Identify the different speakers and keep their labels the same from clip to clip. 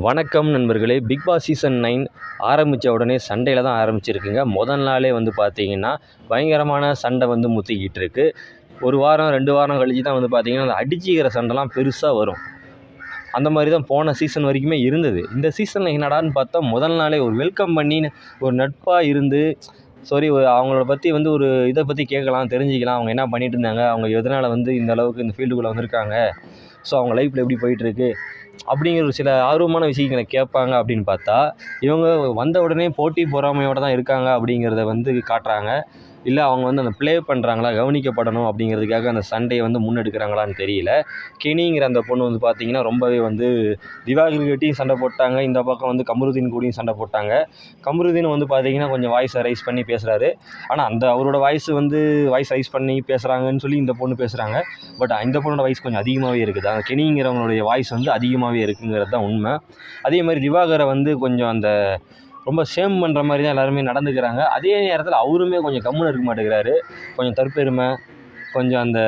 Speaker 1: வணக்கம் நண்பர்களே. Big Boss season 9 ஆரம்பித்த உடனே சண்டையில் தான் ஆரம்பிச்சிருக்குங்க. முதல் நாளே வந்து பார்த்தீங்கன்னா பயங்கரமான சண்டை வந்து முற்றிக்கிட்டு இருக்கு. ஒரு வாரம் 2 வாரம் கழிச்சு தான் வந்து பார்த்தீங்கன்னா அந்த அடிச்சிக்கிற சண்டைலாம் பெருசாக வரும். அந்த மாதிரி தான் போன சீசன் வரைக்குமே இருந்தது. இந்த சீசனில் என்னடான்னு பார்த்தா முதல் நாளே ஒரு வெல்கம் பண்ணின்னு ஒரு நட்பாக இருந்து அவங்கள பற்றி வந்து ஒரு இதை பற்றி கேட்கலாம், தெரிஞ்சுக்கலாம். அவங்க என்ன பண்ணிட்டு இருந்தாங்க, அவங்க எதனால் வந்து இந்த அளவுக்கு இந்த ஃபீல்டுக்குள்ளே வந்திருக்காங்க, ஸோ அவங்க லைஃப்பில் எப்படி போயிட்டுருக்கு அப்படிங்கிற ஒரு சில ஆர்வமான விஷயங்களை கேட்பாங்க அப்படின்னு பார்த்தா, இவங்க வந்த உடனே போட்டி பொறாமையோடு தான் இருக்காங்க அப்படிங்கிறத வந்து காட்டுறாங்க. இல்லை அவங்க வந்து அந்த ப்ளே பண்ணுறாங்களா, கவனிக்கப்படணும் அப்படிங்கிறதுக்காக அந்த சண்டையை வந்து முன்னெடுக்கிறாங்களான்னு தெரியல. கெனிங்கிற அந்த பொண்ணு வந்து பார்த்திங்கன்னா ரொம்பவே வந்து திவாகர்கிட்டையும் சண்டை போட்டாங்க. இந்த பக்கம் வந்து கமருதீன் கூடயும் சண்டை போட்டாங்க. கமருதீன் வந்து பார்த்திங்கன்னா கொஞ்சம் வாய்ஸை ரைஸ் பண்ணி பேசுகிறாரு. ஆனால் அந்த அவரோட வாய்ஸ் ரைஸ் பண்ணி பேசுகிறாங்கன்னு சொல்லி இந்த பொண்ணு பேசுகிறாங்க. பட் இந்த பொண்ணோட வாய்ஸ் கொஞ்சம் அதிகமாகவே இருக்குது. அந்த கெனிங்கிறவங்களுடைய வாய்ஸ் வந்து அதிகமாகவே இருக்குங்கிறது தான் உண்மை. அதே மாதிரி திவாகரை வந்து கொஞ்சம் அந்த ரொம்ப ஷேம் பண்ணுற மாதிரி தான் எல்லாருமே நடந்துக்கிறாங்க. அதே நேரத்தில் அவருமே கொஞ்சம் கம்முன்னு இருக்க மாட்டேங்கிறாரு. கொஞ்சம் தற்பெருமை, கொஞ்சம் அந்த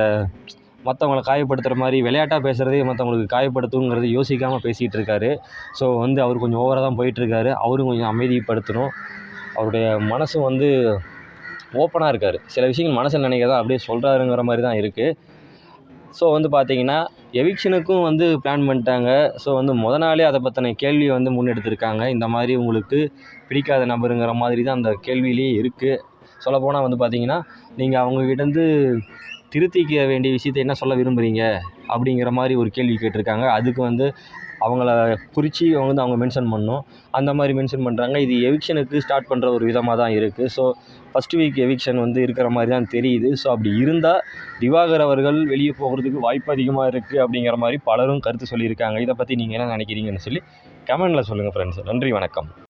Speaker 1: மற்றவங்கள காயப்படுத்துகிற மாதிரி விளையாட்டாக பேசுகிறதே மற்றவங்களுக்கு காயப்படுத்துங்கிறது யோசிக்காமல் பேசிகிட்டு இருக்காரு. ஸோ வந்து அவர் கொஞ்சம் ஓவராக தான் போயிட்டுருக்காரு. அவரும் கொஞ்சம் அமைதிப்படுத்தணும். அவருடைய மனசும் வந்து ஓப்பனாக இருக்கார். சில விஷயங்கள் மனசில் நினைக்கிறதா அப்படியே சொல்கிறாருங்கிற மாதிரி தான் இருக்குது. ஸோ வந்து பார்த்திங்கன்னா எவிக்ஷனுக்கும் வந்து பிளான் பண்ணிட்டாங்க. ஸோ வந்து நாளே அதை பற்றின கேள்வியை வந்து முன்னெடுத்திருக்காங்க. இந்த மாதிரி உங்களுக்கு பிடிக்காத நபருங்கிற மாதிரி தான் அந்த கேள்வியிலேயே இருக்குது. சொல்லப்போனால் வந்து பார்த்திங்கன்னா நீங்கள் அவங்கக்கிட்டேருந்து திருத்திக்க வேண்டிய விஷயத்தை என்ன சொல்ல விரும்புகிறீங்க அப்படிங்கிற மாதிரி ஒரு கேள்வி கேட்டிருக்காங்க. அதுக்கு வந்து அவங்கள குறித்து அவங்க மென்ஷன் பண்ணணும். அந்த மாதிரி மென்ஷன் பண்ணுறாங்க. இது எவிக்ஷனுக்கு ஸ்டார்ட் பண்ணுற ஒரு விதமாக தான் இருக்குது. ஸோ ஃபஸ்ட் வீக் எவிக்ஷன் வந்து இருக்கிற மாதிரி தான் தெரியுது. ஸோ அப்படி இருந்தால் திவாகர் அவர்கள் வெளியே போகிறதுக்கு வாய்ப்பு அதிகமாக இருக்குது அப்படிங்கிற மாதிரி பலரும் கருத்து சொல்லியிருக்காங்க. இதை பற்றி நீங்கள் என்ன நினைக்கிறீங்கன்னு சொல்லி கமெண்டில் சொல்லுங்கள் ஃப்ரெண்ட்ஸ். நன்றி, வணக்கம்.